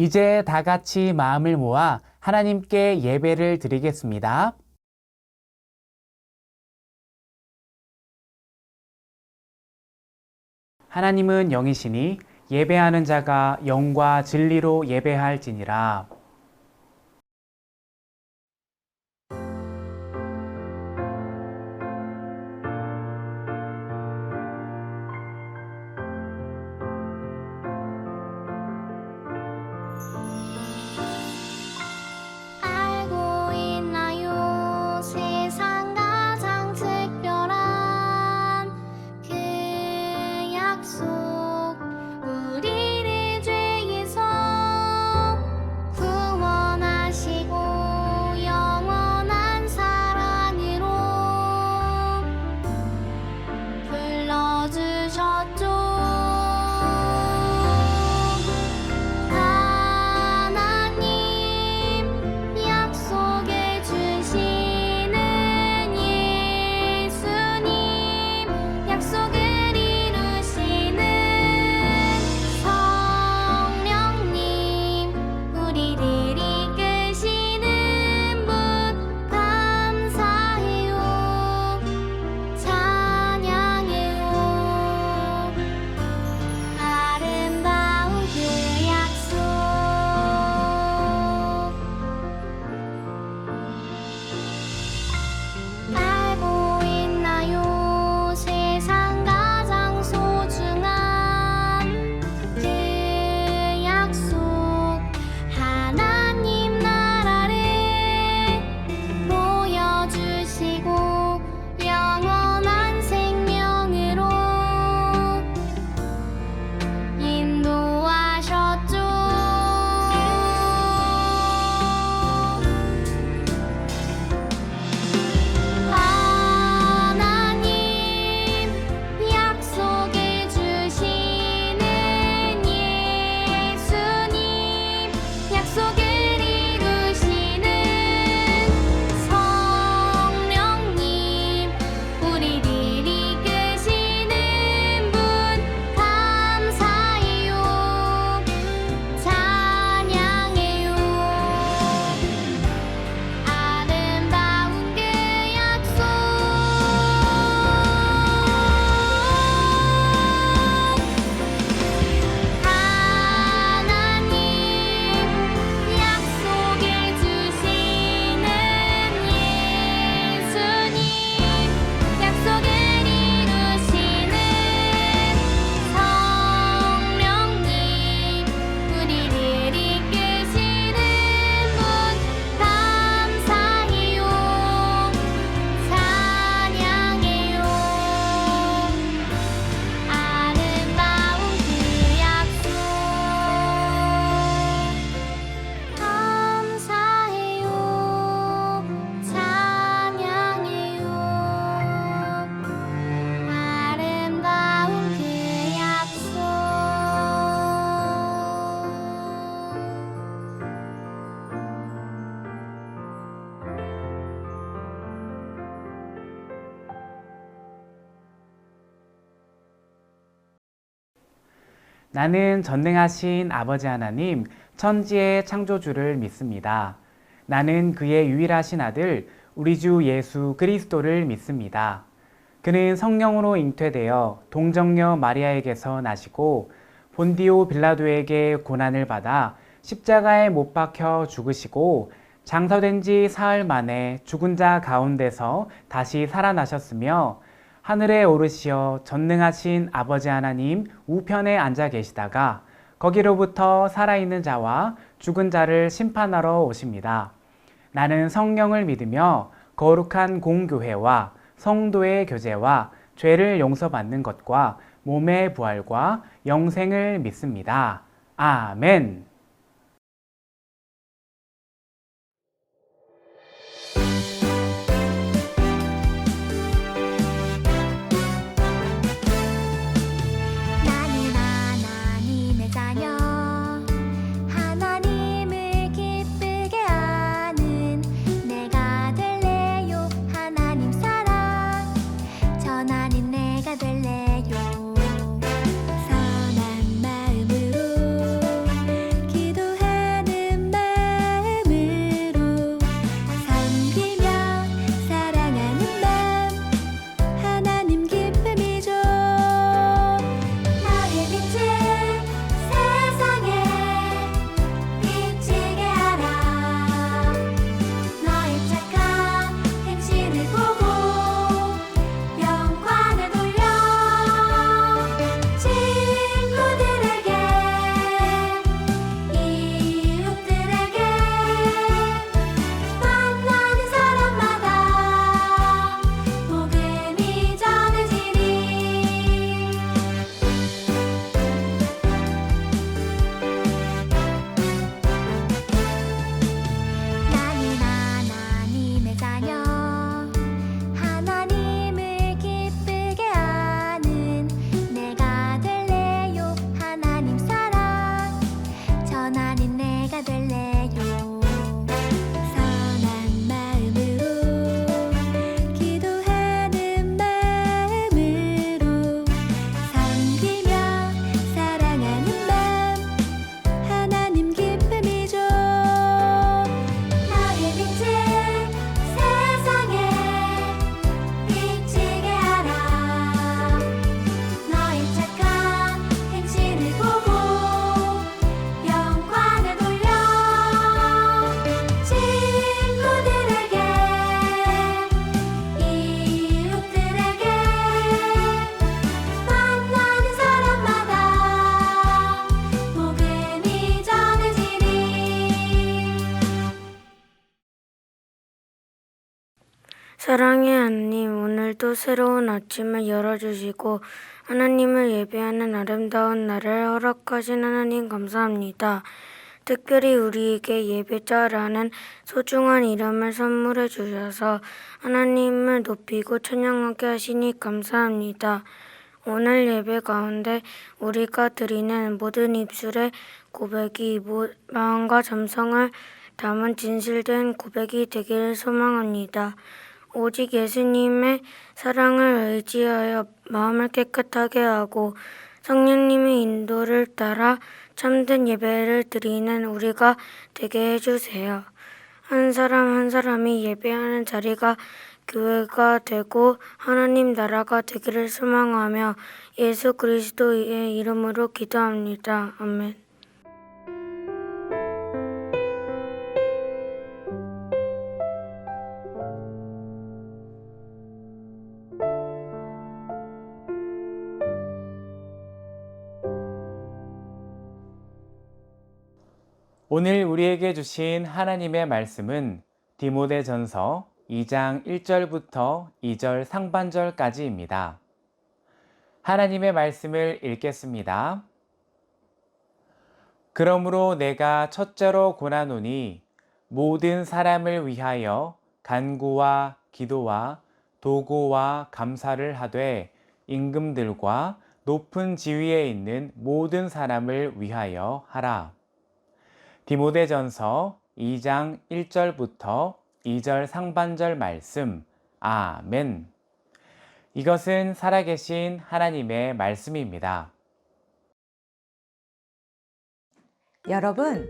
이제 다 같이 마음을 모아 하나님께 예배를 드리겠습니다. 하나님은 영이시니 예배하는 자가 영과 진리로 예배할지니라. 알고 있나요? 세상 가장 특별한 그 약속, 우리를 죄에서 구원하시고 영원한 사랑으로 불러주셨죠. 약속해 주시는 예수님, 약속을 이루시는 성령님, 우리를 이끄시는 분 감사해요, 찬양해요. 아름다운 그 약속, 알고 있나요? 세상 가장 소중한 그 약속, 하나님 나라를 보여주시고 영원한 생명으로 인도하셨죠. 하나님 약속해 주시는 예수님, 약속을 이루시는 성령님, 우리를 이끄시는 분 감사해요, 찬양해요. 아름다운 그 약속, 하나님 약속해 주시는 예수님, 약속을 이루시는 성령님, 우리를 이끄시는 분 감사해요, 찬양해요. 아름다운 그 약속, 감사해요, 찬양해요. 아름다운 그 약속. 나는 전능하신 아버지 하나님, 천지의 창조주를 믿습니다. 나는 그의 유일하신 아들, 우리 주 예수 그리스도를 믿습니다. 그는 성령으로 잉태되어 동정녀 마리아에게서 나시고 본디오 빌라도에게 고난을 받아 십자가에 못 박혀 죽으시고 장사된 지 사흘 만에 죽은 자 가운데서 다시 살아나셨으며 하늘에 오르시어 전능하신 아버지 하나님 우편에 앉아 계시다가 거기로부터 살아있는 자와 죽은 자를 심판하러 오십니다. 나는 성령을 믿으며 거룩한 공교회와 성도의 교제와 죄를 용서받는 것과 몸의 부활과 영생을 믿습니다. 아멘. 나는 하나님의 자녀, 하나님을 기쁘게 하는 내가 될래요. 하나님 사랑 전하는 내가 될래요. 선한 마음으로 사랑의 하나님, 오늘도 새로운 아침을 열어주시고 하나님을 예배하는 아름다운 날을 허락하신 하나님 감사합니다. 특별히 우리에게 예배자라는 소중한 이름을 선물해 주셔서 하나님을 높이고 찬양하게 하시니 감사합니다. 오늘 예배 가운데 우리가 드리는 모든 입술의 고백이 마음과 잠성을 담은 진실된 고백이 되기를 소망합니다. 오직 예수님의 사랑을 의지하여 마음을 깨끗하게 하고 성령님의 인도를 따라 참된 예배를 드리는 우리가 되게 해주세요. 한 사람 한 사람이 예배하는 자리가 교회가 되고 하나님 나라가 되기를 소망하며 예수 그리스도의 이름으로 기도합니다. 아멘. 오늘 우리에게 주신 하나님의 말씀은 디모데전서 2장 1절부터 2절 상반절까지입니다. 하나님의 말씀을 읽겠습니다. 그러므로 내가 첫째로 고나노니 모든 사람을 위하여 간구와 기도와 도고와 감사를 하되 임금들과 높은 지위에 있는 모든 사람을 위하여 하라. 디모데전서 2장 1절부터 2절 상반절 말씀. 아멘. 이것은 살아계신 하나님의 말씀입니다. 여러분,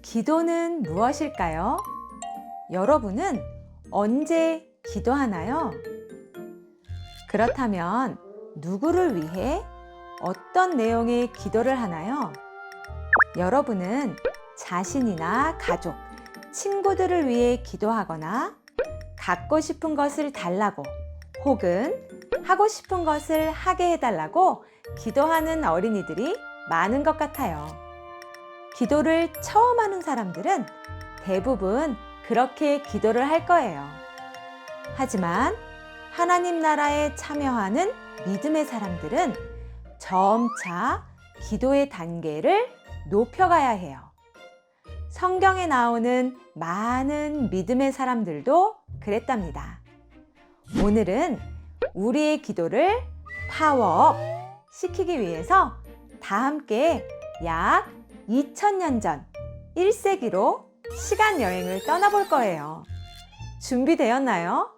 기도는 무엇일까요? 여러분은 언제 기도하나요? 그렇다면 누구를 위해 어떤 내용의 기도를 하나요? 여러분은 자신이나 가족, 친구들을 위해 기도하거나 갖고 싶은 것을 달라고 혹은 하고 싶은 것을 하게 해달라고 기도하는 어린이들이 많은 것 같아요. 기도를 처음 하는 사람들은 대부분 그렇게 기도를 할 거예요. 하지만 하나님 나라에 참여하는 믿음의 사람들은 점차 기도의 단계를 높여가야 해요. 성경에 나오는 많은 믿음의 사람들도 그랬답니다. 오늘은 우리의 기도를 파워업 시키기 위해서 다 함께 약 2000년 전 1세기로 시간 여행을 떠나볼 거예요. 준비되었나요?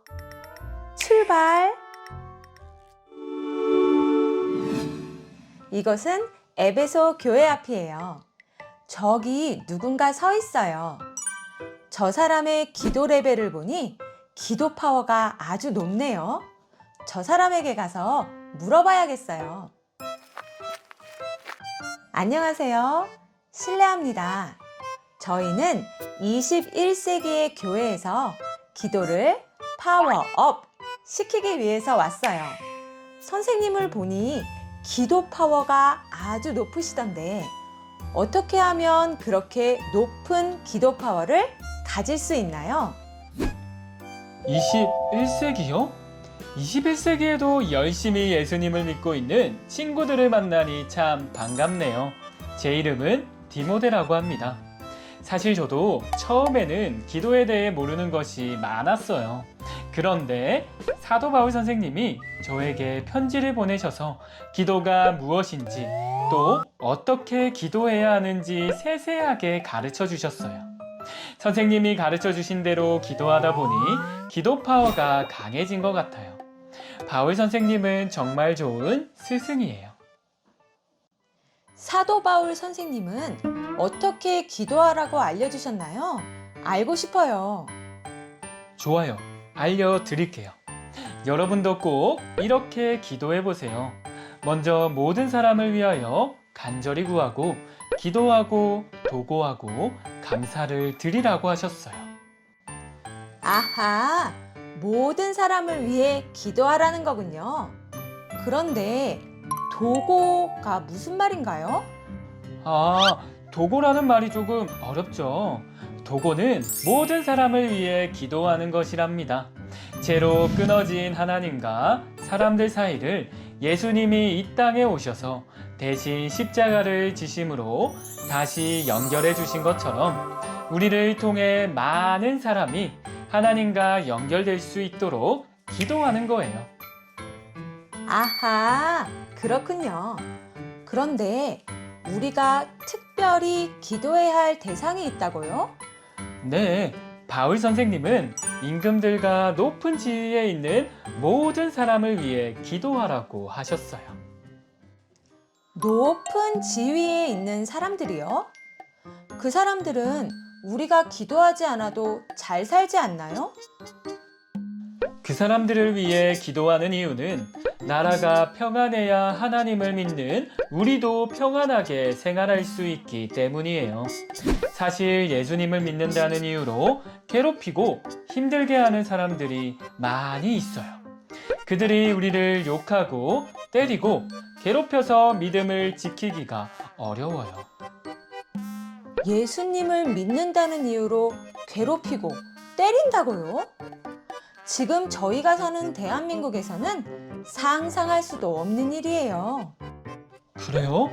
출발! 이것은 에베소 교회 앞이에요. 저기 누군가 서 있어요. 저 사람의 기도 레벨을 보니 기도 파워가 아주 높네요. 저 사람에게 가서 물어봐야겠어요. 안녕하세요. 실례합니다. 저희는 21세기의 교회에서 기도를 파워업 시키기 위해서 왔어요. 선생님을 보니 기도 파워가 아주 높으시던데 어떻게 하면 그렇게 높은 기도 파워를 가질 수 있나요? 21세기요? 21세기에도 열심히 예수님을 믿고 있는 친구들을 만나니 참 반갑네요. 제 이름은 디모데라고 합니다. 사실 저도 처음에는 기도에 대해 모르는 것이 많았어요. 그런데 사도 바울 선생님이 저에게 편지를 보내셔서 기도가 무엇인지 또 어떻게 기도해야 하는지 세세하게 가르쳐 주셨어요. 선생님이 가르쳐 주신 대로 기도하다 보니 기도 파워가 강해진 것 같아요. 바울 선생님은 정말 좋은 스승이에요. 사도 바울 선생님은 어떻게 기도하라고 알려주셨나요? 알고 싶어요. 좋아요. 알려드릴게요. 여러분도 꼭 이렇게 기도해 보세요. 먼저 모든 사람을 위하여 간절히 구하고 기도하고 도고하고 감사를 드리라고 하셨어요. 아하, 모든 사람을 위해 기도하라는 거군요. 그런데 도고가 무슨 말인가요? 도고라는 말이 조금 어렵죠. 도고는 모든 사람을 위해 기도하는 것이랍니다. 죄로 끊어진 하나님과 사람들 사이를 예수님이 이 땅에 오셔서 대신 십자가를 지심으로 다시 연결해 주신 것처럼 우리를 통해 많은 사람이 하나님과 연결될 수 있도록 기도하는 거예요. 아하, 그렇군요. 그런데 우리가 특별히 기도해야 할 대상이 있다고요? 네, 바울 선생님은 임금들과 높은 지위에 있는 모든 사람을 위해 기도하라고 하셨어요. 높은 지위에 있는 사람들이요? 그 사람들은 우리가 기도하지 않아도 잘 살지 않나요? 그 사람들을 위해 기도하는 이유는 나라가 평안해야 하나님을 믿는 우리도 평안하게 생활할 수 있기 때문이에요. 사실 예수님을 믿는다는 이유로 괴롭히고 힘들게 하는 사람들이 많이 있어요. 그들이 우리를 욕하고 때리고 괴롭혀서 믿음을 지키기가 어려워요. 예수님을 믿는다는 이유로 괴롭히고 때린다고요? 지금 저희가 사는 대한민국에서는 상상할 수도 없는 일이에요. 그래요?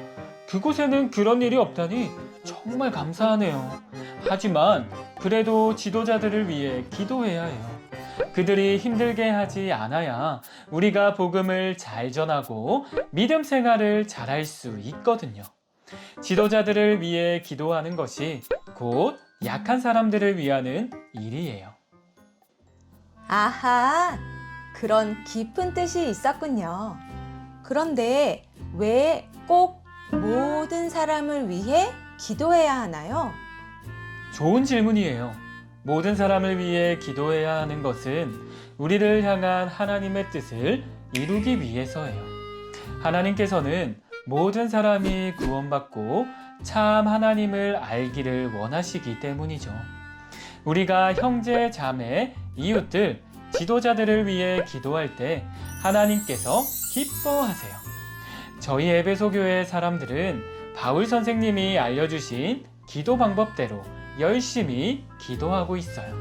그곳에는 그런 일이 없다니 정말 감사하네요. 하지만 그래도 지도자들을 위해 기도해야 해요. 그들이 힘들게 하지 않아야 우리가 복음을 잘 전하고 믿음 생활을 잘할 수 있거든요. 지도자들을 위해 기도하는 것이 곧 약한 사람들을 위하는 일이에요. 아하, 그런 깊은 뜻이 있었군요. 그런데 왜 꼭 모든 사람을 위해 기도해야 하나요? 좋은 질문이에요. 모든 사람을 위해 기도해야 하는 것은 우리를 향한 하나님의 뜻을 이루기 위해서예요. 하나님께서는 모든 사람이 구원받고 참 하나님을 알기를 원하시기 때문이죠. 우리가 형제, 자매, 이웃들, 지도자들을 위해 기도할 때 하나님께서 기뻐하세요. 저희 에베소 교회 사람들은 바울 선생님이 알려주신 기도 방법대로 열심히 기도하고 있어요.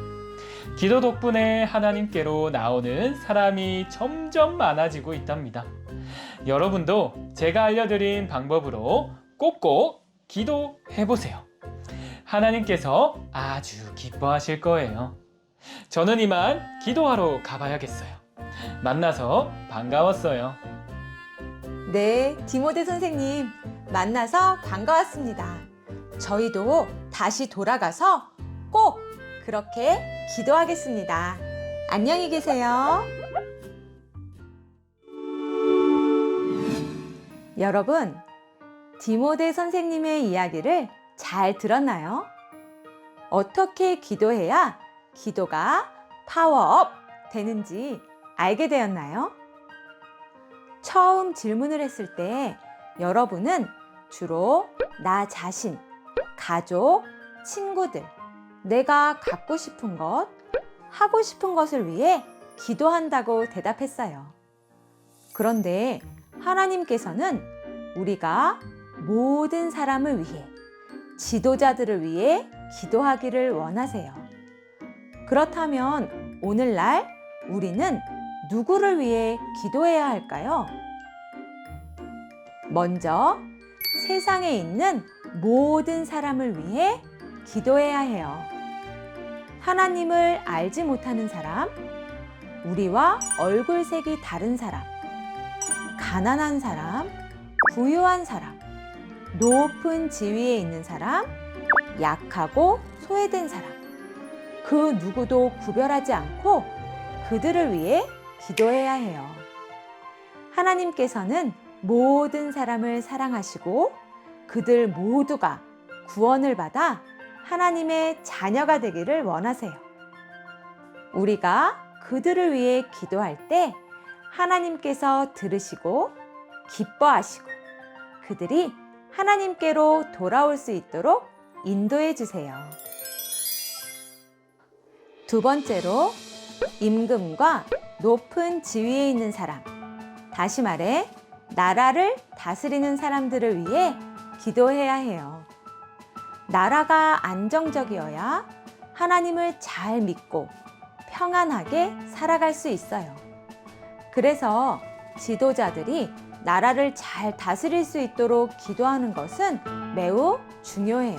기도 덕분에 하나님께로 나오는 사람이 점점 많아지고 있답니다. 여러분도 제가 알려드린 방법으로 꼭꼭 기도해보세요. 하나님께서 아주 기뻐하실 거예요. 저는 이만 기도하러 가봐야겠어요. 만나서 반가웠어요. 네, 디모데 선생님, 만나서 반가웠습니다. 저희도 다시 돌아가서 꼭 그렇게 기도하겠습니다. 안녕히 계세요. 여러분, 디모데 선생님의 이야기를 잘 들었나요? 어떻게 기도해야 기도가 파워업 되는지 알게 되었나요? 처음 질문을 했을 때 여러분은 주로 나 자신, 가족, 친구들, 내가 갖고 싶은 것, 하고 싶은 것을 위해 기도한다고 대답했어요. 그런데 하나님께서는 우리가 모든 사람을 위해, 지도자들을 위해 기도하기를 원하세요. 그렇다면 오늘날 우리는 누구를 위해 기도해야 할까요? 먼저 세상에 있는 모든 사람을 위해 기도해야 해요. 하나님을 알지 못하는 사람, 우리와 얼굴색이 다른 사람, 가난한 사람, 부유한 사람, 높은 지위에 있는 사람, 약하고 소외된 사람, 그 누구도 구별하지 않고 그들을 위해 기도해야 해요. 하나님께서는 모든 사람을 사랑하시고 그들 모두가 구원을 받아 하나님의 자녀가 되기를 원하세요. 우리가 그들을 위해 기도할 때 하나님께서 들으시고 기뻐하시고 그들이 하나님께로 돌아올 수 있도록 인도해 주세요. 두 번째로 임금과 높은 지위에 있는 사람, 다시 말해 나라를 다스리는 사람들을 위해 기도해야 해요. 나라가 안정적이어야 하나님을 잘 믿고 평안하게 살아갈 수 있어요. 그래서 지도자들이 나라를 잘 다스릴 수 있도록 기도하는 것은 매우 중요해요.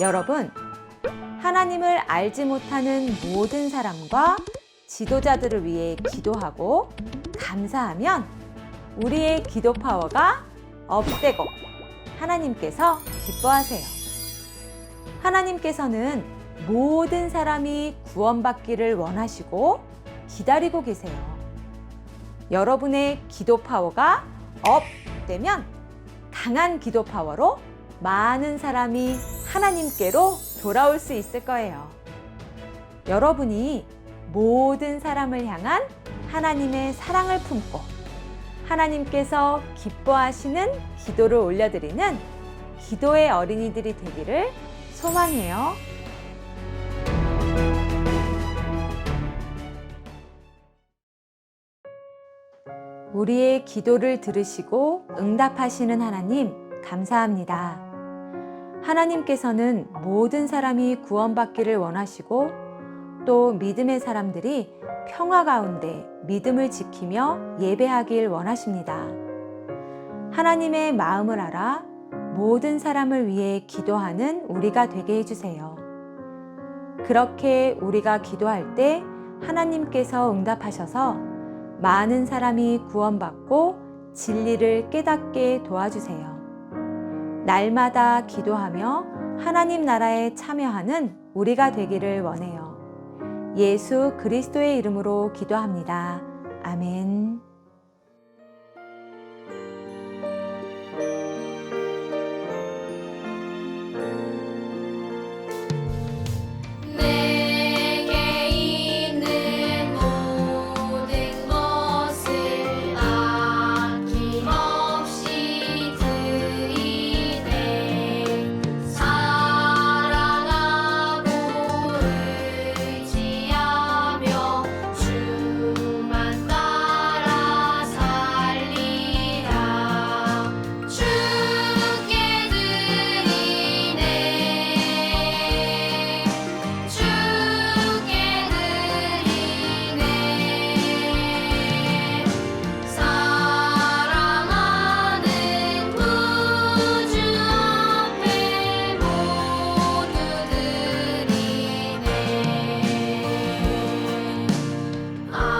여러분, 하나님을 알지 못하는 모든 사람과 지도자들을 위해 기도하고 감사하면 우리의 기도 파워가 업되고 하나님께서 기뻐하세요. 하나님께서는 모든 사람이 구원받기를 원하시고 기다리고 계세요. 여러분의 기도 파워가 업되면 강한 기도 파워로 많은 사람이 하나님께로 돌아올 수 있을 거예요. 여러분이 모든 사람을 향한 하나님의 사랑을 품고 하나님께서 기뻐하시는 기도를 올려드리는 기도의 어린이들이 되기를 소망해요. 우리의 기도를 들으시고 응답하시는 하나님, 감사합니다. 하나님께서는 모든 사람이 구원받기를 원하시고 또 믿음의 사람들이 평화 가운데 믿음을 지키며 예배하길 원하십니다. 하나님의 마음을 알아 모든 사람을 위해 기도하는 우리가 되게 해주세요. 그렇게 우리가 기도할 때 하나님께서 응답하셔서 많은 사람이 구원받고 진리를 깨닫게 도와주세요. 날마다 기도하며 하나님 나라에 참여하는 우리가 되기를 원해요. 예수 그리스도의 이름으로 기도합니다. 아멘. 내게 있는 모든 것을 아낌없이 드리네. 사랑하고 의지하며 주만 따라 살리라. 주께 드리네. 주께 드리네. 사랑하는 구주 앞에 모두 드리네. 아멘.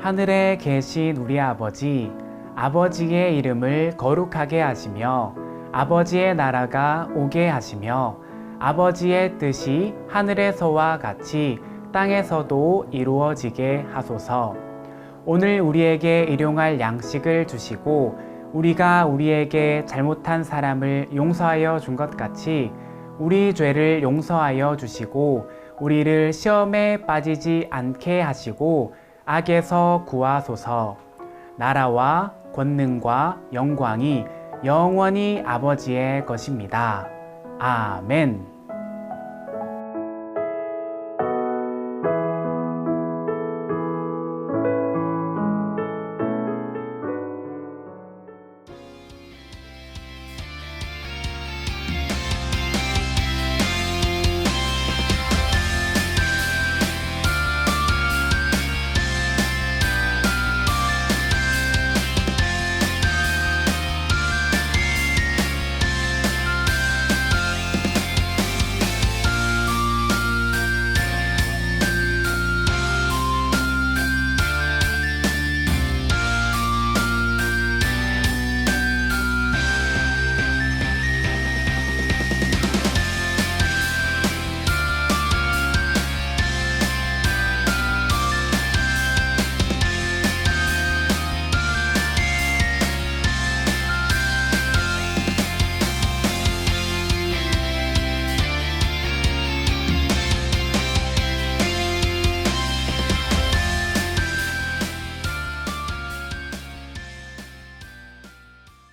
하늘에 계신 우리 아버지, 아버지의 이름을 거룩하게 하시며 아버지의 나라가 오게 하시며 아버지의 뜻이 하늘에서와 같이 땅에서도 이루어지게 하소서. 오늘 우리에게 일용할 양식을 주시고 우리가 우리에게 잘못한 사람을 용서하여 준 것 같이 우리 죄를 용서하여 주시고 우리를 시험에 빠지지 않게 하시고 악에서 구하소서. 나라와 권능과 영광이 영원히 아버지의 것입니다. 아멘.